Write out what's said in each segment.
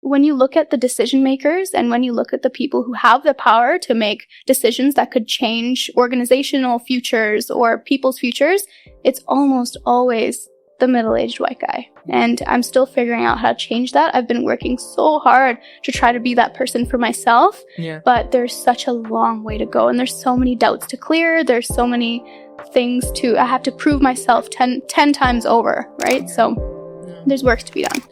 when you look at the decision makers and when you look at the people who have the power to make decisions that could change organizational futures or people's futures, it's almost always the middle-aged white guy. And I'm still figuring out how to change that. I've been working so hard to try to be that person for myself, but there's such a long way to go. And there's so many doubts to clear. There's so many things I have to prove myself 10 times over, right? So there's work to be done.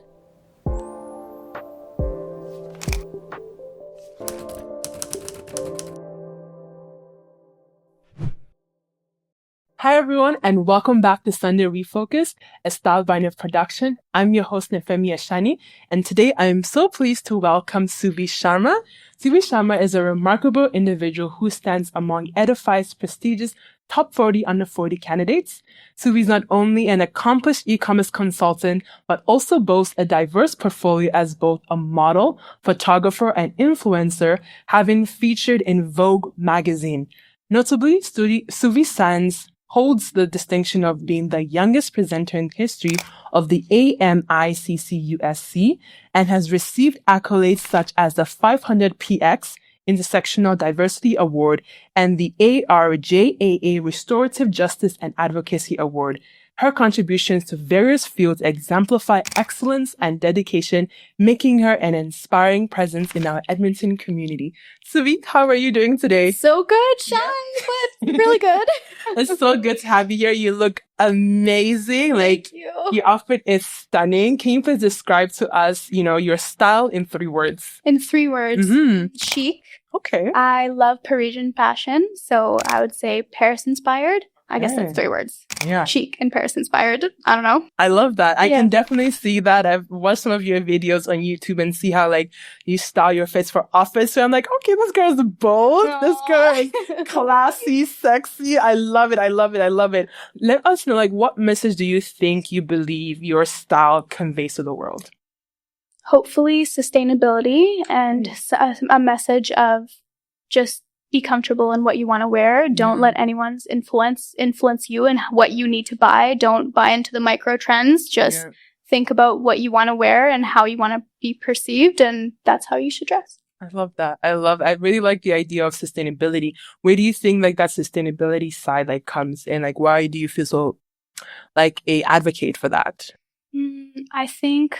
Hi, everyone, and welcome back to Sunday Refocus, a Style by Nif production. I'm your host, Nifemi Ashani, and today I am so pleased to welcome Suvi Sharma. Suvi Sharma is a remarkable individual who stands among Edify's prestigious top 40 under 40 candidates. Suvi is not only an accomplished e-commerce consultant, but also boasts a diverse portfolio as both a model, photographer, and influencer, having featured in Vogue magazine. Notably, Suvi holds the distinction of being the youngest presenter in history of the AMICCUS-C and has received accolades such as the 500px Intersectional Diversity Award and the ARJAA Restorative Justice and Advocacy Award. Her contributions to various fields exemplify excellence and dedication, making her an inspiring presence in our Edmonton community. Suvi, how are you doing today? So good, Shy, but really good. It's so good to have you here. You look amazing. Thank you. Your outfit is stunning. Can you please describe to us, your style in 3 words? In 3 words, chic. Okay. I love Parisian fashion, so I would say Paris-inspired. I guess that's 3 words. Yeah. Chic and Paris-inspired. I don't know. I love that. I can definitely see that. I've watched some of your videos on YouTube and see how, you style your face for office. So I'm like, okay, this girl is bold. Aww. This girl is classy, sexy. I love it. I love it. I love it. Let us know, what message do you think you believe your style conveys to the world? Hopefully sustainability and a message of just be comfortable in what you want to wear. Don't let anyone's influence you and what you need to buy. Don't buy into the micro trends. Just think about what you want to wear and how you want to be perceived, and that's how you should dress. I love that. I really like the idea of sustainability. Where do you think that sustainability side comes in? Why do you feel so a advocate for that? I think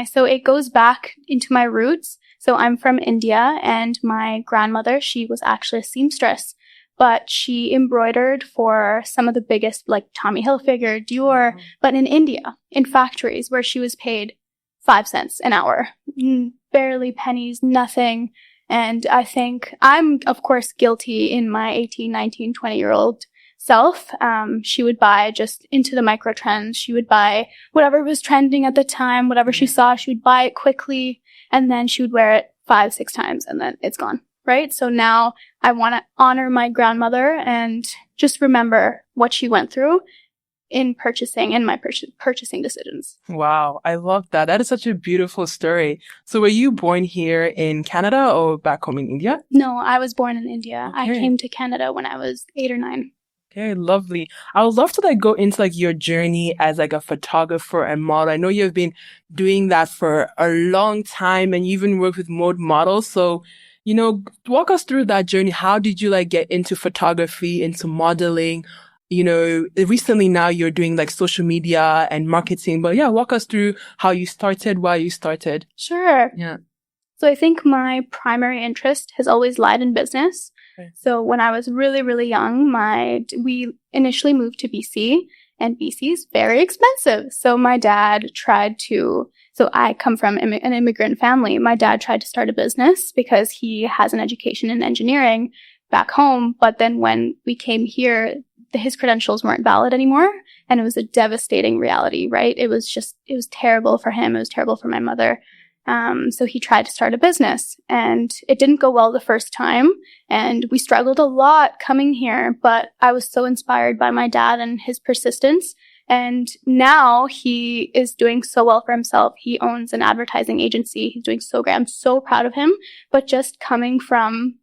so it goes back into my roots. So I'm from India, and my grandmother, she was actually a seamstress, but she embroidered for some of the biggest, Tommy Hilfiger, Dior, but in India, in factories where she was paid 5 cents an hour, barely pennies, nothing. And I think I'm, of course, guilty in my 18, 19, 20-year-old self. She would buy just into the micro trends. She would buy whatever was trending at the time, whatever she saw, she would buy it quickly, and then she would wear it 5-6 times, and then it's gone, right? So now I want to honor my grandmother and just remember what she went through in purchasing and my purchasing decisions. Wow, I love that. That is such a beautiful story. So were you born here in Canada or back home in India? No, I was born in India. Okay. I came to Canada when I was 8 or 9. Okay, lovely. I would love to go into your journey as a photographer and model. I know you've been doing that for a long time and you even work with mode models. So, walk us through that journey. How did you get into photography, into modeling? Recently now you're doing social media and marketing, but walk us through how you started, why you started. Sure. Yeah. So I think my primary interest has always lied in business. So when I was really, really young, we initially moved to BC, and BC is very expensive. So my dad so I come from an immigrant family. My dad tried to start a business because he has an education in engineering back home. But then when we came here, his credentials weren't valid anymore. And it was a devastating reality, right? It was terrible for him. It was terrible for my mother. So he tried to start a business, and it didn't go well the first time, and we struggled a lot coming here, but I was so inspired by my dad and his persistence, and now he is doing so well for himself. He owns an advertising agency. He's doing so great. I'm so proud of him, but just coming from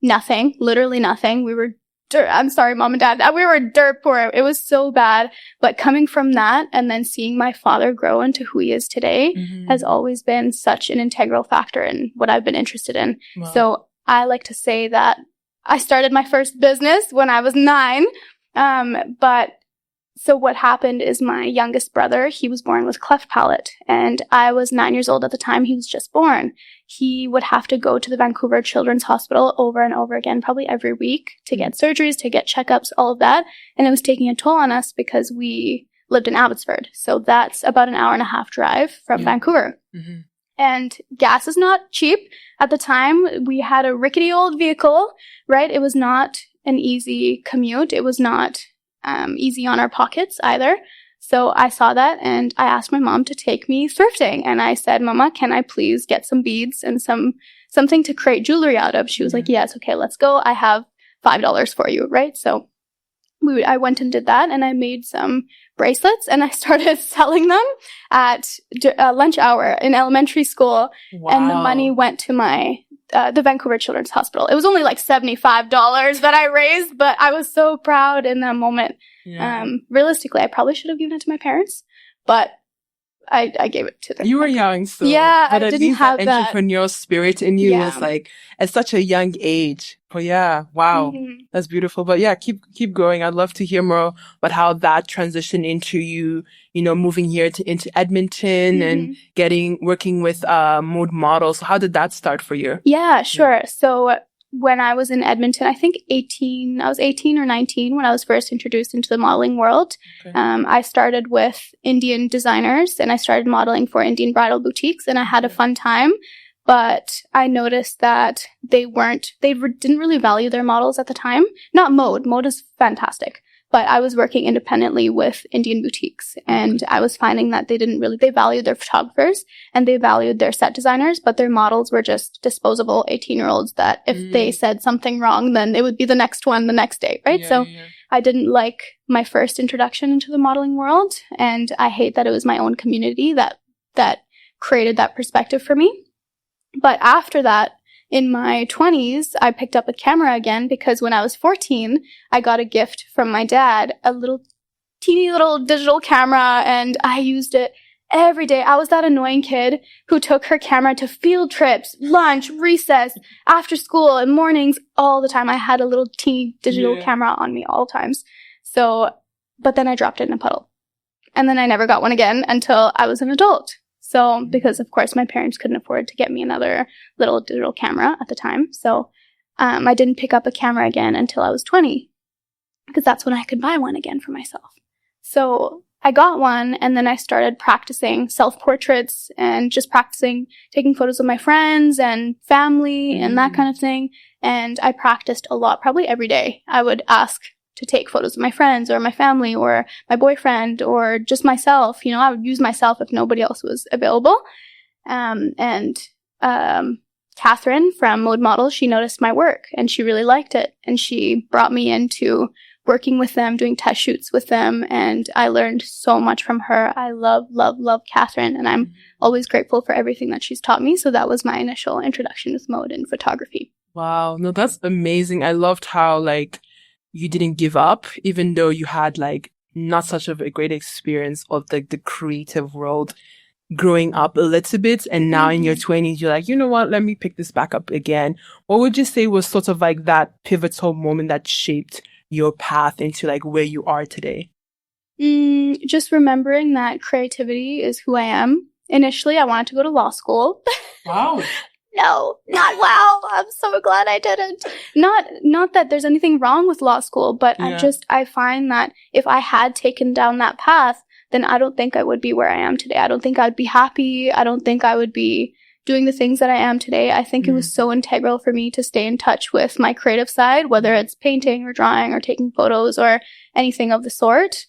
nothing, literally nothing, we were dirt. I'm sorry, mom and dad. We were dirt poor. It was so bad. But coming from that and then seeing my father grow into who he is today has always been such an integral factor in what I've been interested in. Wow. So I like to say that I started my first business when I was 9. So what happened is my youngest brother, he was born with cleft palate, and I was 9 years old at the time. He was just born. He would have to go to the Vancouver Children's Hospital over and over again, probably every week, to get surgeries, to get checkups, all of that. And it was taking a toll on us because we lived in Abbotsford. So that's about an 1.5-hour drive from Vancouver. Mm-hmm. And gas is not cheap. At the time, we had a rickety old vehicle, right? It was not an easy commute. It was not easy on our pockets either. So I saw that and I asked my mom to take me thrifting. And I said, Mama, can I please get some beads and something to create jewelry out of? She was like, yes, okay, let's go. I have $5 for you, right? So I went and did that, and I made some bracelets, and I started selling them at lunch hour in elementary school. Wow. And the money went to the Vancouver Children's Hospital. It was only like $75 that I raised, but I was so proud in that moment. Yeah. Realistically, I probably should have given it to my parents, but I gave it to them. You were young, so yeah, but I at didn't least have that entrepreneurial spirit in you was like at such a young age. But yeah, wow, that's beautiful. But yeah, keep going. I'd love to hear more about how that transitioned into you, moving here into Edmonton and working with mode models. So how did that start for you? Yeah, sure. Yeah. So when I was in Edmonton, I think I was 18 or 19 when I was first introduced into the modeling world. Okay. I started with Indian designers, and I started modeling for Indian bridal boutiques, and I had a fun time. But I noticed that they didn't really value their models at the time. Not Mode. Mode is fantastic. But I was working independently with Indian boutiques, and I was finding that they valued their photographers and they valued their set designers, but their models were just disposable 18-year-olds that if they said something wrong, then it would be the next one the next day, right? I didn't like my first introduction into the modeling world, and I hate that it was my own community that created that perspective for me. But after that, in my 20s, I picked up a camera again because when I was 14, I got a gift from my dad, a teeny little digital camera, and I used it every day. I was that annoying kid who took her camera to field trips, lunch, recess, after school, and mornings all the time. I had a little teeny digital camera on me all times. But then I dropped it in a puddle. And then I never got one again until I was an adult. So, because of course my parents couldn't afford to get me another little digital camera at the time. So, I didn't pick up a camera again until I was 20, because that's when I could buy one again for myself. So I got one, and then I started practicing self-portraits and just practicing taking photos of my friends and family and that kind of thing. And I practiced a lot, probably every day. I would ask to take photos of my friends or my family or my boyfriend or just myself. I would use myself if nobody else was available. Catherine from Mode Models, she noticed my work and she really liked it. And she brought me into working with them, doing test shoots with them. And I learned so much from her. I love, love, love Catherine. And I'm always grateful for everything that she's taught me. So that was my initial introduction with mode and photography. Wow. No, that's amazing. I loved how you didn't give up, even though you had not such of a great experience of the creative world growing up a little bit. And now in your 20s, you're like, you know what, let me pick this back up again. What would you say was sort of that pivotal moment that shaped your path into where you are today? Just remembering that creativity is who I am. Initially, I wanted to go to law school. Wow. No, not wow. I'm so glad I didn't. Not that there's anything wrong with law school, but I find that if I had taken down that path, then I don't think I would be where I am today. I don't think I'd be happy. I don't think I would be doing the things that I am today. I think it was so integral for me to stay in touch with my creative side, whether it's painting or drawing or taking photos or anything of the sort.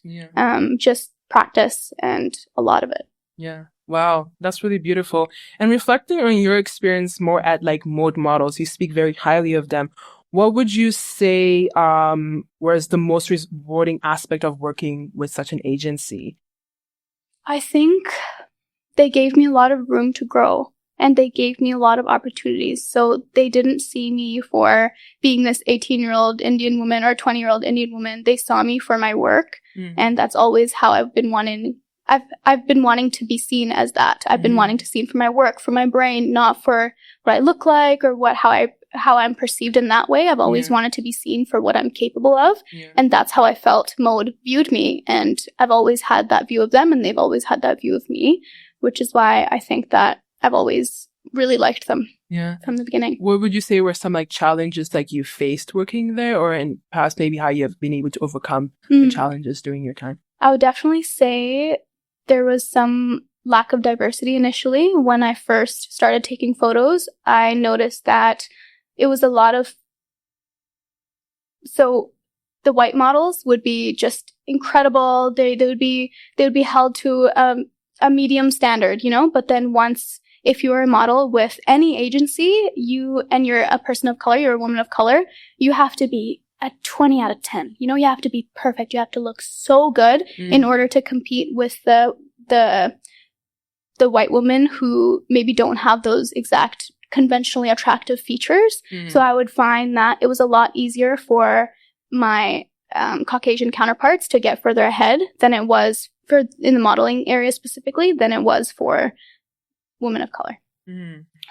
Just practice and a lot of it. Yeah. Wow, that's really beautiful. And reflecting on your experience more at mode models, you speak very highly of them. What would you say was the most rewarding aspect of working with such an agency? I think they gave me a lot of room to grow. and they gave me a lot of opportunities. So they didn't see me for being this 18-year-old Indian woman or 20-year-old Indian woman. They saw me for my work. And that's always how I've been wanting. I've been wanting to be seen as that. I've been wanting to be seen for my work, for my brain, not for what I look like or how I'm perceived in that way. I've always wanted to be seen for what I'm capable of. And that's how I felt Mode viewed me. And I've always had that view of them, and they've always had that view of me, which is why I think that I've always really liked them from the beginning. What would you say were some like challenges like you faced working there, or in past maybe how you have been able to overcome the challenges during your time? I would definitely say there was some lack of diversity initially. When I first started taking photos, I noticed that it was a lot of, so the white models would be just incredible. They would be held to a medium standard, you know, but then if you're a model with any agency, and you're a person of color, you're a woman of color, you have to be a 20 out of 10. You know, you have to be perfect. You have to look so good in order to compete with the white women who maybe don't have those exact conventionally attractive features. So I would find that it was a lot easier for my Caucasian counterparts to get further ahead than it was in the modeling area specifically than it was for women of color.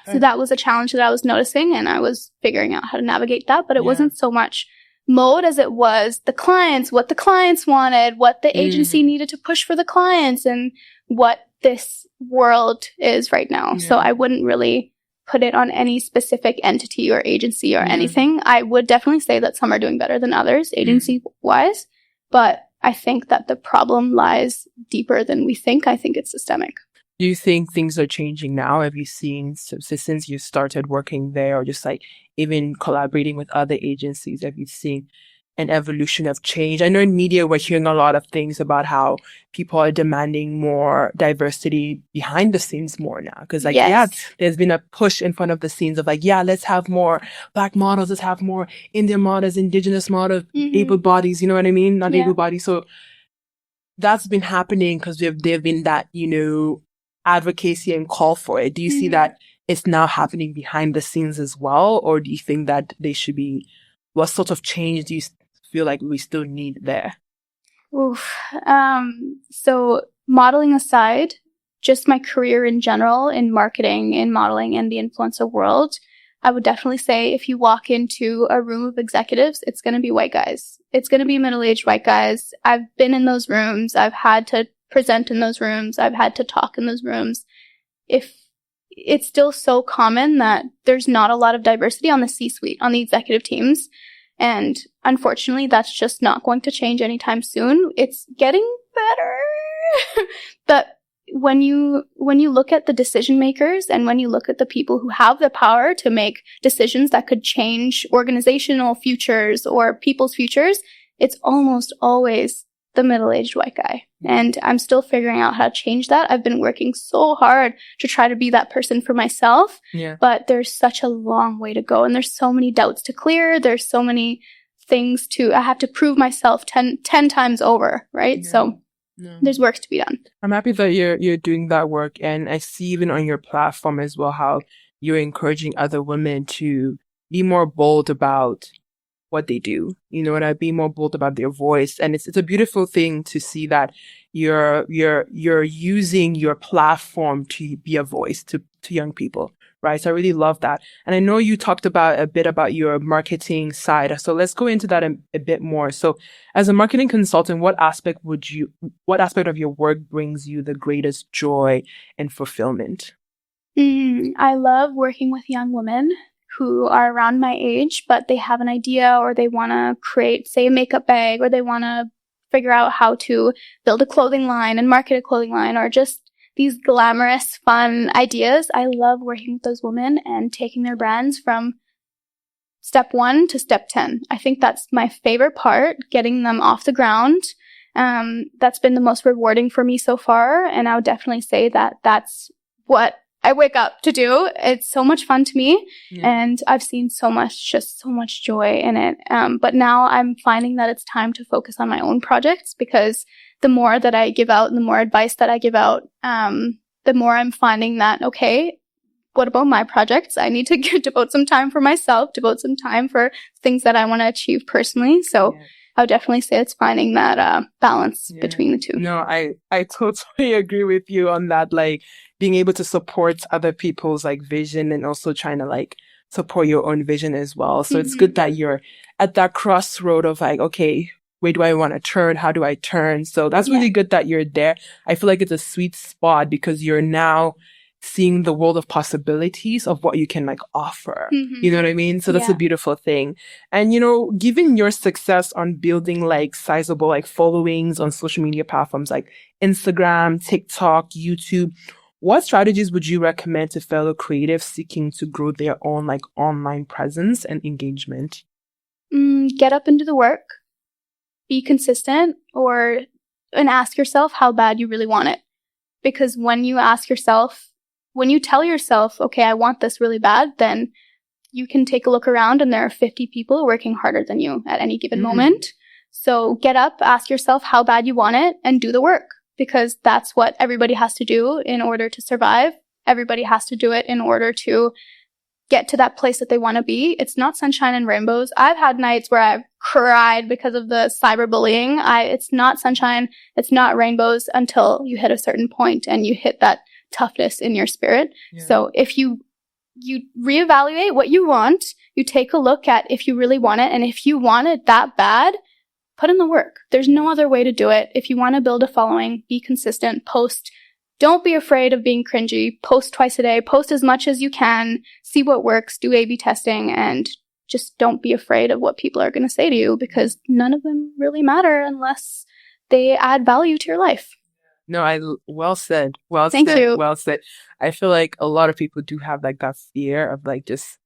So that was a challenge that I was noticing, and I was figuring out how to navigate that, but it wasn't so much Mode as it was the clients, what the clients wanted, what the agency needed to push for the clients, and what this world is right now. So I wouldn't really put it on any specific entity or agency or anything. I would definitely say that some are doing better than others, agency-wise, but I think that the problem lies deeper than we think. I think it's systemic. Do you think things are changing now? Have you seen, since you started working there, or just like even collaborating with other agencies, have you seen an evolution of change? I know in media, we're hearing a lot of things about how people are demanding more diversity behind the scenes more now. Because there's been a push in front of the scenes of like, let's have more Black models, let's have more Indian models, Indigenous models, able bodies, you know what I mean? Not able bodies. So that's been happening because there have been that, you know, advocacy and call for it. Do you see that it's now happening behind the scenes as well? Or do you think that they should be, what sort of change do you feel like we still need there? So modeling aside, just my career in general in marketing, in modeling, and the influencer world, I would definitely say if you walk into a room of executives, it's going to be white guys. It's going to be middle-aged white guys. I've been in those rooms. I've had to present in those rooms. I've had to talk in those rooms. If it's still so common that there's not a lot of diversity on the C-suite, on the executive teams. And unfortunately, that's just not going to change anytime soon. It's getting better. But when you look at the decision makers and when you look at the people who have the power to make decisions that could change organizational futures or people's futures, it's almost always the middle-aged white guy. And I'm still figuring out how to change that. I've been working so hard to try to be that person for myself, but there's such a long way to go. And there's so many doubts to clear. There's so many things I have to prove myself 10 times over, right? So there's work to be done. I'm happy that you're doing that work. And I see even on your platform as well, how you're encouraging other women to be more bold about what they do, you know, and be more bold about their voice. And it's a beautiful thing to see that you're using your platform to be a voice to young people, right? So I really love that. And I know you talked a bit about your marketing side. So let's go into that a bit more. So as a marketing consultant, what aspect of your work brings you the greatest joy and fulfillment? I love working with young women who are around my age, but they have an idea or they want to create, say, a makeup bag, or they want to figure out how to build a clothing line and market a clothing line, or just these glamorous, fun ideas. I love working with those women and taking their brands from step 1 to step 10. I think that's my favorite part, getting them off the ground. That's been the most rewarding for me so far. And I would definitely say that that's what I wake up to do. It's so much fun to me, and I've seen so much joy in it. But now I'm finding that it's time to focus on my own projects, because the more that I give out and the more advice that I give out, the more I'm finding that, okay, what about my projects? I need to devote some time for myself, devote some time for things that I want to achieve personally. So I would definitely say it's finding that balance between the two. No, I totally agree with you on that. Like being able to support other people's like vision and also trying to like support your own vision as well. So it's good that you're at that crossroad of like, okay, where do I want to turn? How do I turn? So that's really good that you're there. I feel like it's a sweet spot because you're now seeing the world of possibilities of what you can like offer. You know what I mean? So that's a beautiful thing. And, you know, given your success on building like sizable like followings on social media platforms like Instagram, TikTok, YouTube, what strategies would you recommend to fellow creatives seeking to grow their own like online presence and engagement? Get up and do the work. Be consistent and ask yourself how bad you really want it. Because when you tell yourself, okay, I want this really bad, then you can take a look around and there are 50 people working harder than you at any given moment. So get up, ask yourself how bad you want it, and do the work. Because that's what everybody has to do in order to survive. Everybody has to do it in order to get to that place that they want to be. It's not sunshine and rainbows. I've had nights where I've cried because of the cyberbullying. It's not sunshine. It's not rainbows until you hit a certain point and you hit that toughness in your spirit. So if you reevaluate what you want, you take a look at if you really want it. And if you want it that bad, put in the work. There's no other way to do it. If you want to build a following, be consistent, post. Don't be afraid of being cringy. Post twice a day. Post as much as you can. See what works. Do A/B testing. And just don't be afraid of what people are going to say to you because none of them really matter unless they add value to your life. No, well said. Thank you. Well said. I feel like a lot of people do have like that fear of like just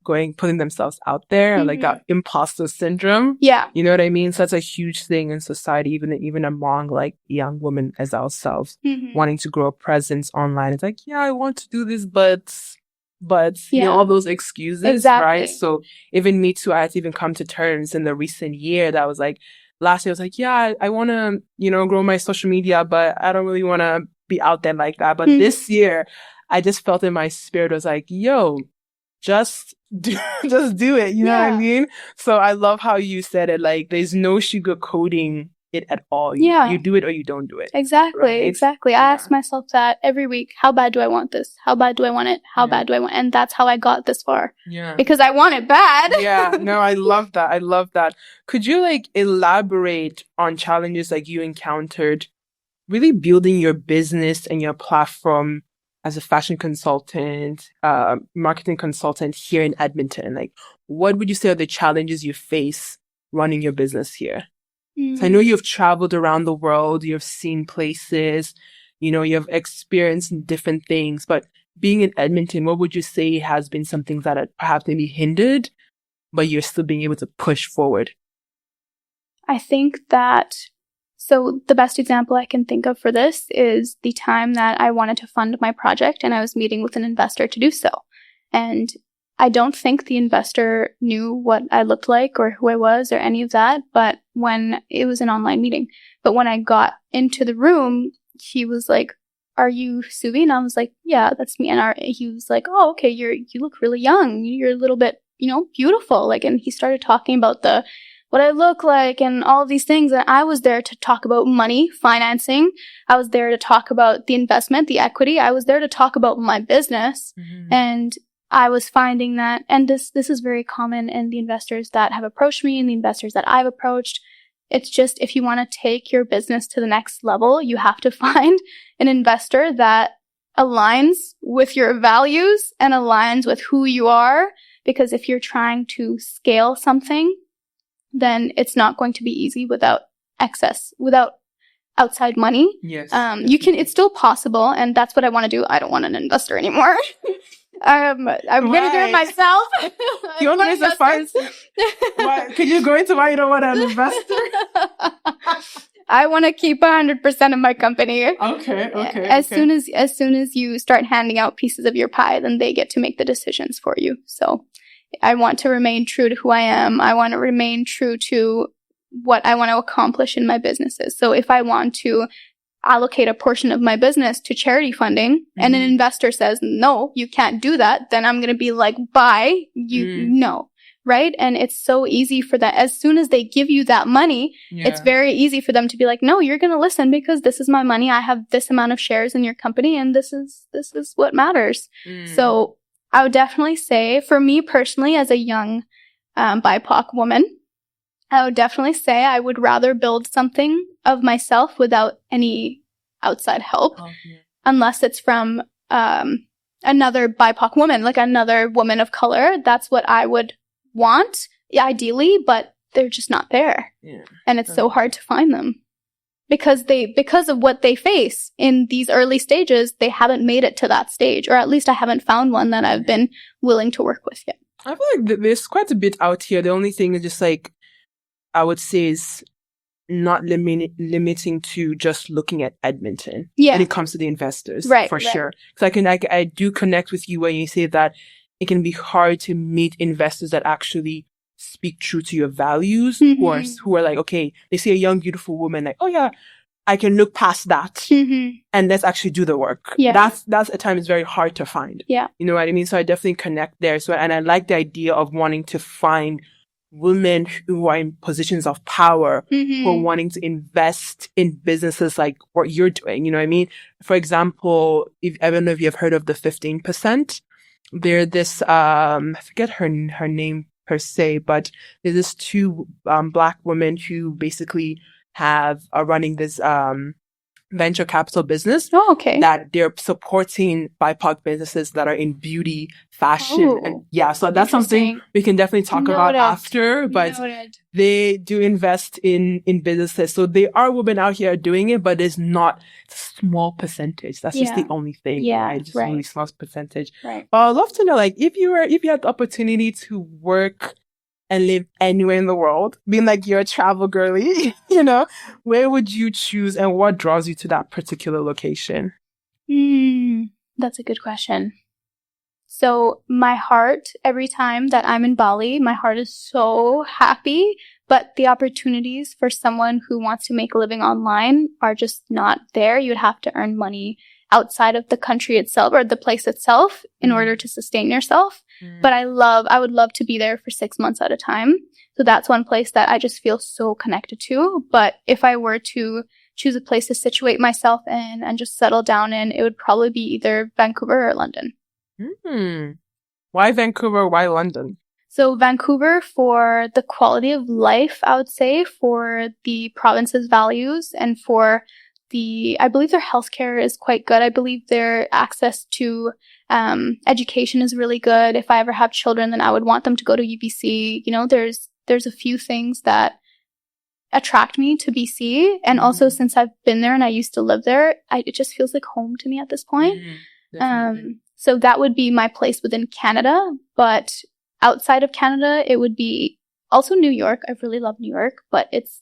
putting themselves out there, like that imposter syndrome. Yeah. You know what I mean? So that's a huge thing in society, even among like young women as ourselves, wanting to grow a presence online. It's like, yeah, I want to do this, but you know, all those excuses, right? So even me too, I had to even come to terms in the recent year that was like, last year I was like, yeah, I want to, you know, grow my social media, but I don't really want to be out there like that. But this year, I just felt in my spirit, I was like, yo, just do it. You know what I mean? So I love how you said it. Like, there's no sugarcoating it at all. You do it or you don't do it. Exactly. Right? Exactly. I ask myself that every week. How bad do I want this? How bad do I want it? How bad do I want it? And that's how I got this far. Yeah. Because I want it bad. Yeah. No, I love that. I love that. Could you like elaborate on challenges like you encountered really building your business and your platform as a fashion consultant, marketing consultant here in Edmonton? Like, what would you say are the challenges you face running your business here? So I know you've traveled around the world, you've seen places, you know, you've experienced different things, but being in Edmonton, what would you say has been some things that had perhaps maybe hindered, but you're still being able to push forward? I think that, so the best example I can think of for this is the time that I wanted to fund my project and I was meeting with an investor to do so. And I don't think the investor knew what I looked like or who I was or any of that, but when it was an online meeting. But when I got into the room, he was like, "Are you Suvi?" And I was like, "Yeah, that's me." And he was like, "Oh, okay, you look really young. You're a little bit, beautiful." Like, and he started talking about what I look like and all of these things. And I was there to talk about money, financing. I was there to talk about the investment, the equity. I was there to talk about my business. And I was finding that, and this is very common in the investors that have approached me and the investors that I've approached. It's just, if you want to take your business to the next level, you have to find an investor that aligns with your values and aligns with who you are. Because if you're trying to scale something, then it's not going to be easy without outside money. Yes. It's still possible, and that's what I want to do. I don't want an investor anymore. I'm going to do it myself. You want to raise the funds? Can you go into why you don't want an investor? I want to keep 100% of my company. Okay. As soon as you start handing out pieces of your pie, then they get to make the decisions for you. So I want to remain true to who I am. I want to remain true to what I want to accomplish in my businesses. So if I want to allocate a portion of my business to charity funding and an investor says, no, you can't do that, then I'm going to be like, bye, no. Right? And it's so easy for that. As soon as they give you that money, it's very easy for them to be like, no, you're going to listen because this is my money. I have this amount of shares in your company and this is what matters. So I would definitely say, for me personally, as a young BIPOC woman, I would definitely say I would rather build something of myself without any outside help, unless it's from another BIPOC woman, like another woman of color. That's what I would want, ideally, but they're just not there. And it's so hard to find them because of what they face in these early stages, they haven't made it to that stage, or at least I haven't found one that I've been willing to work with yet. I feel like there's quite a bit out here. The only thing is just like, I would say is not limiting to just looking at Edmonton when it comes to the investors, for sure. Because I do connect with you when you say that it can be hard to meet investors that actually speak true to your values, who are like, okay, they see a young, beautiful woman, like, oh yeah, I can look past that and let's actually do the work. That's at times very hard to find. You know what I mean? So I definitely connect there. So, and I like the idea of wanting to find women who are in positions of power, who are wanting to invest in businesses like what you're doing. You know what I mean? For example, I don't know if you've heard of the 15%. They're this, I forget her name per se, but there's this two Black women who basically are running this venture capital business. That they're supporting BIPOC businesses that are in beauty, fashion, and so that's something we can definitely talk about after. But they do invest in businesses, so there are women out here doing it, but it's not a small percentage. That's just the only thing. Just a really small percentage. But I'd love to know, like, if you had the opportunity to work and live anywhere in the world, being like you're a travel girly, you know, where would you choose and what draws you to that particular location? That's a good question. So my heart, every time that I'm in Bali, my heart is so happy, but the opportunities for someone who wants to make a living online are just not there. You'd have to earn money outside of the country itself or the place itself in order to sustain yourself. But I would love to be there for 6 months at a time. So that's one place that I just feel so connected to. But if I were to choose a place to situate myself in and just settle down in, it would probably be either Vancouver or London. Why Vancouver? Why London? So Vancouver for the quality of life, I would say, for the province's values, and for I believe their healthcare is quite good. I believe their access to education is really good. If I ever have children, then I would want them to go to UBC. You know, there's a few things that attract me to BC. And also, since I've been there and I used to live there, it just feels like home to me at this point. So that would be my place within Canada. But outside of Canada, it would be also New York. I really love New York, but it's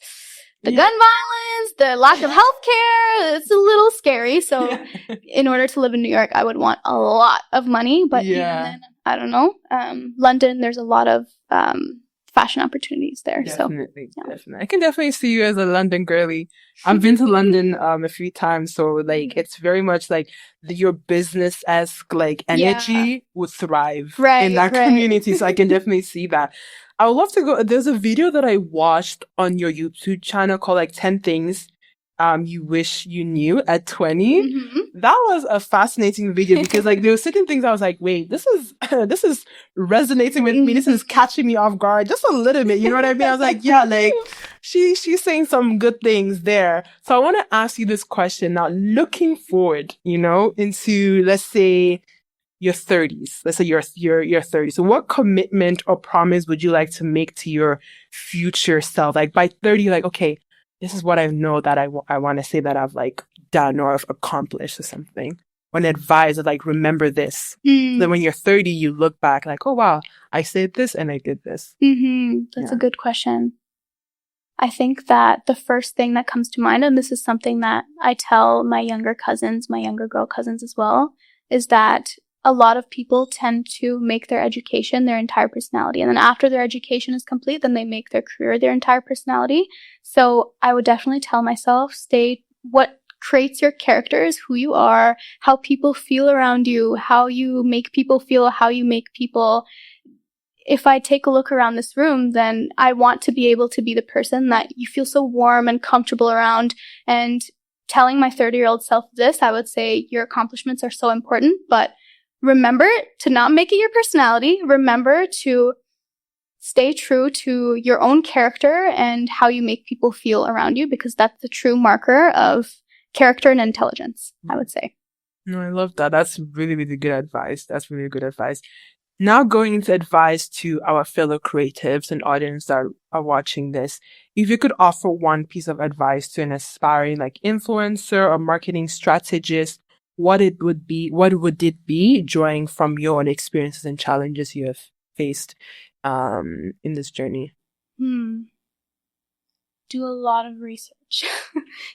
the gun violence, the lack of healthcare, it's a little scary. So in order to live in New York, I would want a lot of money. But even then, I don't know. London, there's a lot of fashion opportunities there. Definitely. I can definitely see you as a London girly. I've been to London a few times, so like it's very much like your business-esque like energy would thrive in that community. So I can definitely see that. I would love to go. There's a video that I watched on your YouTube channel called like 10 Things You Wish You Knew at 20. That was a fascinating video because like there were certain things I was like, wait, this is resonating with me. This is catching me off guard just a little bit. You know what I mean? I was like, yeah, like she's saying some good things there. So I want to ask you this question now, looking forward, you know, into, let's say, your 30s. Let's say you're 30. So what commitment or promise would you like to make to your future self? Like by 30, like, okay, this is what I know that I want to say that I've like done or I've accomplished or something. Or an advice of like, remember this. Then when you're 30, you look back like, oh wow, I said this and I did this. That's a good question. I think that the first thing that comes to mind, and this is something that I tell my younger girl cousins as well, is that a lot of people tend to make their education their entire personality. And then after their education is complete, then they make their career their entire personality. So I would definitely tell myself, what creates your characters, who you are, how people feel around you, how you make people feel, how you make people. If I take a look around this room, then I want to be able to be the person that you feel so warm and comfortable around. And telling my 30-year-old self this, I would say your accomplishments are so important, but remember to not make it your personality. Remember to stay true to your own character and how you make people feel around you, because that's the true marker of character and intelligence, I would say. No, I love that. That's really, really good advice. That's really good advice. Now going into advice to our fellow creatives and audience that are watching this, if you could offer one piece of advice to an aspiring like influencer or marketing strategist, what would it be, drawing from your own experiences and challenges you have faced in this journey? Do a lot of research.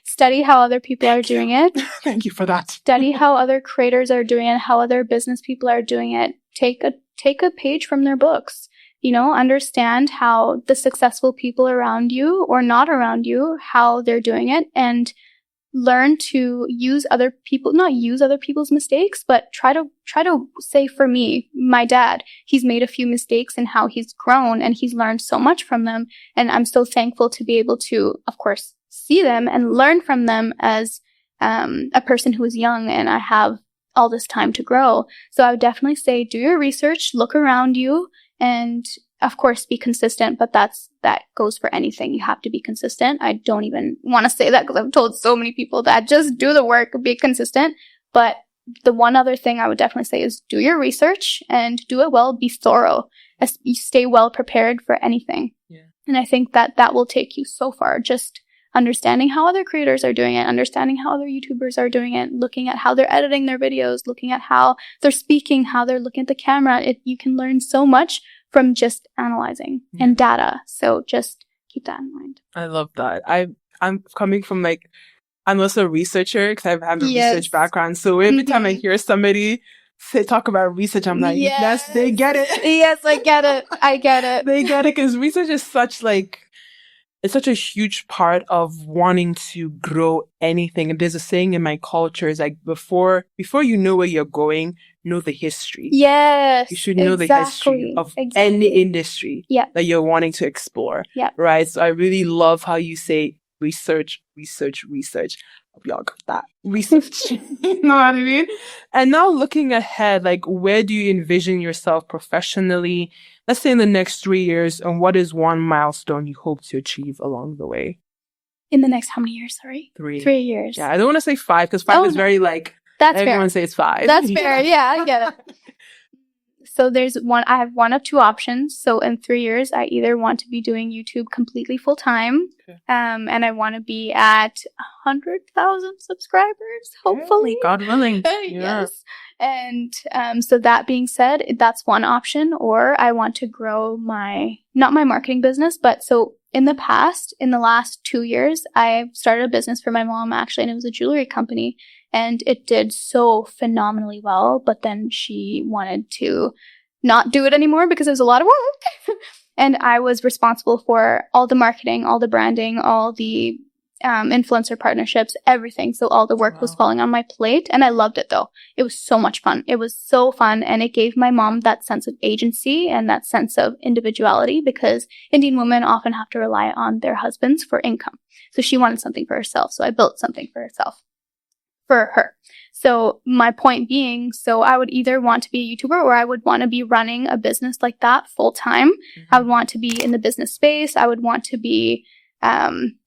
Study how other people are doing it. Thank you for that. Study how other creators are doing it, how other business people are doing it. Take a page from their books. Understand how the successful people around you or not around you, how they're doing it, and learn to not use other people's mistakes, but try to say, for me, my dad, he's made a few mistakes in how he's grown and he's learned so much from them. And I'm so thankful to be able to, of course, see them and learn from them as a person who is young, and I have all this time to grow. So I would definitely say, do your research, look around you, and of course, be consistent, but that goes for anything. You have to be consistent. I don't even want to say that because I've told so many people that just do the work, be consistent. But the one other thing I would definitely say is do your research and do it well, be thorough, you stay well prepared for anything. Yeah. And I think that will take you so far. Just understanding how other creators are doing it, understanding how other YouTubers are doing it, looking at how they're editing their videos, looking at how they're speaking, how they're looking at the camera. You can learn so much from just analyzing and data. So just keep that in mind. I love that. I'm coming from I'm also a researcher because I have a research background. So every time I hear somebody talk about research, I'm like, yes, they get it. Yes, I get it. I get it. They get it because research is it's such a huge part of wanting to grow anything. And there's a saying in my culture is before you know where you're going, know the history. Yes. You should know the history of any industry that you're wanting to explore. Yeah. Right. So I really love how you say research. Hope y'all got that. Research. You know what I mean? And now looking ahead, where do you envision yourself professionally? Let's say in the next 3 years, and what is one milestone you hope to achieve along the way? In the next how many years, sorry? 3. 3 years. Yeah, I don't want to say 5 because 5 is very that's everyone fair. says 5. That's fair. Yeah, I get it. So I have one of two options. So in 3 years, I either want to be doing YouTube completely full time, and I want to be at 100,000 subscribers, hopefully. God willing. Yes. And so that being said, that's one option. Or I want to grow not my marketing business, but so in the last 2 years, I started a business for my mom actually, and it was a jewelry company. And it did so phenomenally well, but then she wanted to not do it anymore because it was a lot of work. And I was responsible for all the marketing, all the branding, all the influencer partnerships, everything. So all the work was falling on my plate. And I loved it though. It was so much fun. It was so fun. And it gave my mom that sense of agency and that sense of individuality, because Indian women often have to rely on their husbands for income. So she wanted something for herself. So I built something for her. So my point being, so I would either want to be a YouTuber or I would want to be running a business like that full time. Mm-hmm. I would want to be in the business space. I would want to be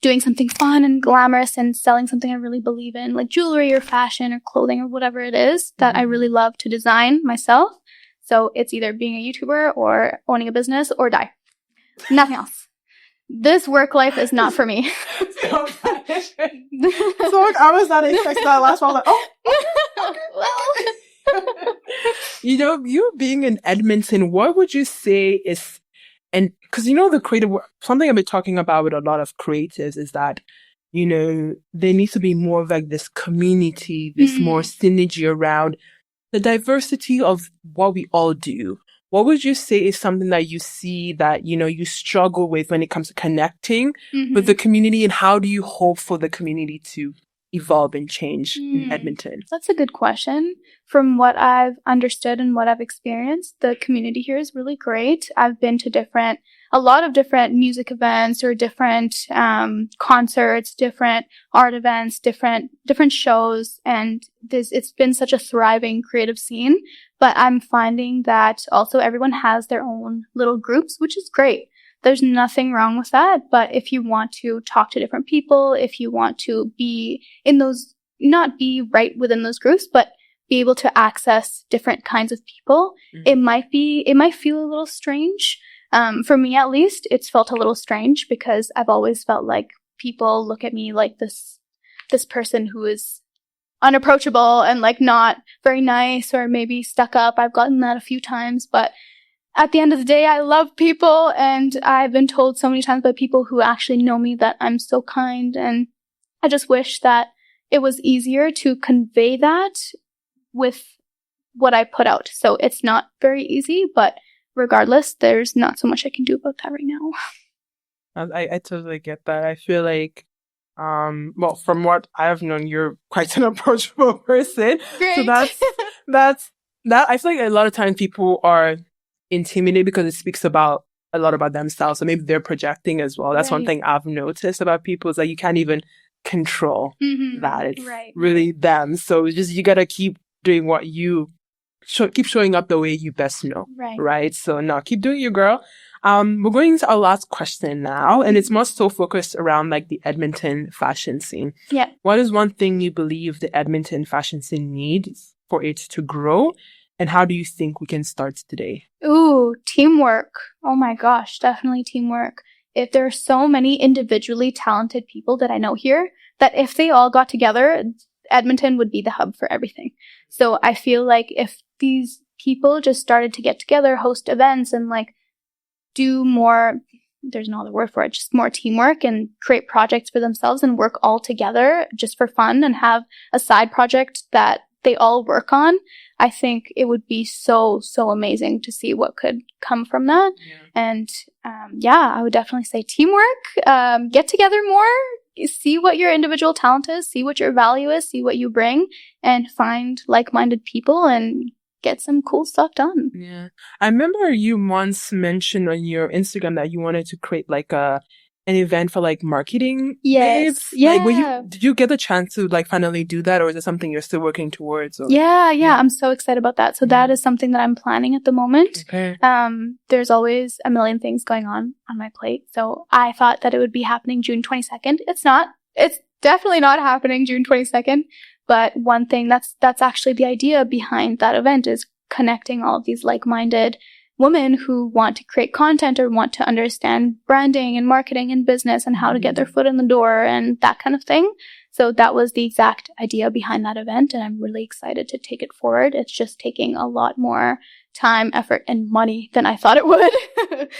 doing something fun and glamorous and selling something I really believe in, like jewelry or fashion or clothing or whatever it is that I really love to design myself. So it's either being a YouTuber or owning a business or die. Nothing else. This work life is not for me. So I was not expecting that last one. You being in Edmonton, what would you say is, and because the creative work, something I've been talking about with a lot of creatives is that, there needs to be more of this community, this more synergy around the diversity of what we all do. What would you say is something that you see that, you struggle with when it comes to connecting with the community, and how do you hope for the community to evolve and change in Edmonton? That's a good question. From what I've understood and what I've experienced, the community here is really great. I've been to a lot of different music events or different concerts, different art events, different shows, and it's been such a thriving creative scene. But I'm finding that also everyone has their own little groups, which is great. There's nothing wrong with that. But if you want to talk to different people, if you want to be in those, not be right within those groups, but be able to access different kinds of people, it might feel a little strange. For me, at least, it's felt a little strange because I've always felt like people look at me like this person who is unapproachable and like not very nice or maybe stuck up. I've gotten that a few times, but at the end of the day, I love people, and I've been told so many times by people who actually know me that I'm so kind, and I just wish that it was easier to convey that with what I put out. So it's not very easy, but regardless, there's not so much I can do about that right now. I totally get that. I feel like, well, from what I've known, you're quite an approachable person. Great. So that's that. I feel like a lot of times people are intimidated because it speaks a lot about themselves. So maybe they're projecting as well. That's one thing I've noticed about people is that you can't even control that. It's really them. So it's just, you gotta keep doing what you keep showing up the way you best know. Right. So now keep doing your girl. We're going into our last question now, and it's more so focused around like the Edmonton fashion scene. Yeah. What is one thing you believe the Edmonton fashion scene needs for it to grow? And how do you think we can start today? Ooh, teamwork. Oh my gosh, definitely teamwork. If there are so many individually talented people that I know here, that if they all got together, Edmonton would be the hub for everything. So I feel like if these people just started to get together, host events, and like do more, there's no other word for it, just more teamwork and create projects for themselves and work all together just for fun and have a side project that they all work on, I think it would be so amazing to see what could come from that. And I would definitely say teamwork, get together more, see what your individual talent is, see what your value is, see what you bring, and find like-minded people and get some cool stuff done. Yeah. I remember you once mentioned on your Instagram that you wanted to create like an event for like marketing. Yes. Babes. Yeah. Did you get the chance to like finally do that, or is it something you're still working towards? Or? Yeah. I'm so excited about that. So that is something that I'm planning at the moment. Okay. There's always a million things going on my plate. So I thought that it would be happening June 22nd. It's not. It's definitely not happening June 22nd. But one thing that's actually the idea behind that event is connecting all of these like-minded women who want to create content or want to understand branding and marketing and business and how to get their foot in the door and that kind of thing. So that was the exact idea behind that event, and I'm really excited to take it forward. It's just taking a lot more time, effort, and money than I thought it would.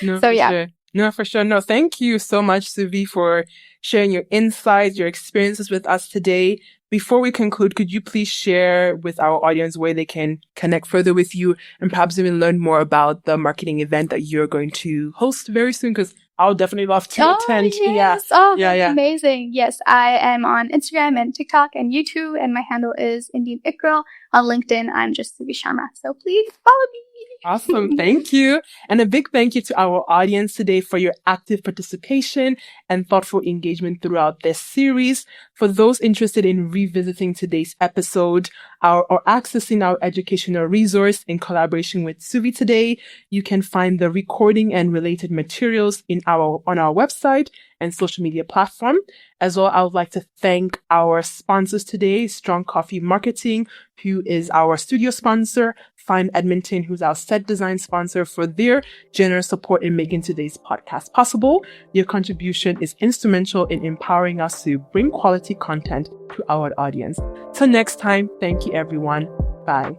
No, so yeah. Sure. No, for sure. No, thank you so much, Suvi, for sharing your insights, your experiences with us today. Before we conclude, could you please share with our audience where they can connect further with you and perhaps even learn more about the marketing event that you're going to host very soon? Because I'll definitely love to attend. Yes. Amazing. Yes, I am on Instagram and TikTok and YouTube, and my handle is Indian It Girl. On LinkedIn, I'm just Suvi Sharma. So please follow me. Awesome. Thank you. And a big thank you to our audience today for your active participation and thoughtful engagement throughout this series. For those interested in revisiting today's episode or accessing our educational resource in collaboration with Suvi today, you can find the recording and related materials on our website and social media platform. As well, I would like to thank our sponsors today, Strong Coffee Marketing, who is our studio sponsor, Fine Edmonton, who's our set design sponsor, for their generous support in making today's podcast possible. Your contribution is instrumental in empowering us to bring quality content to our audience. Till next time, thank you everyone. Bye.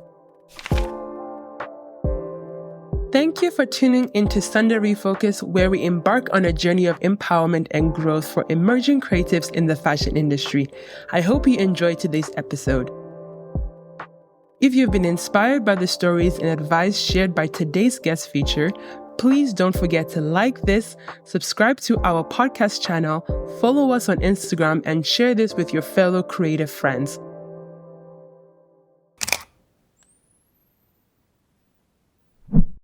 Thank you for tuning into Sunday Refocus, where we embark on a journey of empowerment and growth for emerging creatives in the fashion industry. I hope you enjoyed today's episode. If you've been inspired by the stories and advice shared by today's guest feature, please don't forget to like this, subscribe to our podcast channel, follow us on Instagram, and share this with your fellow creative friends.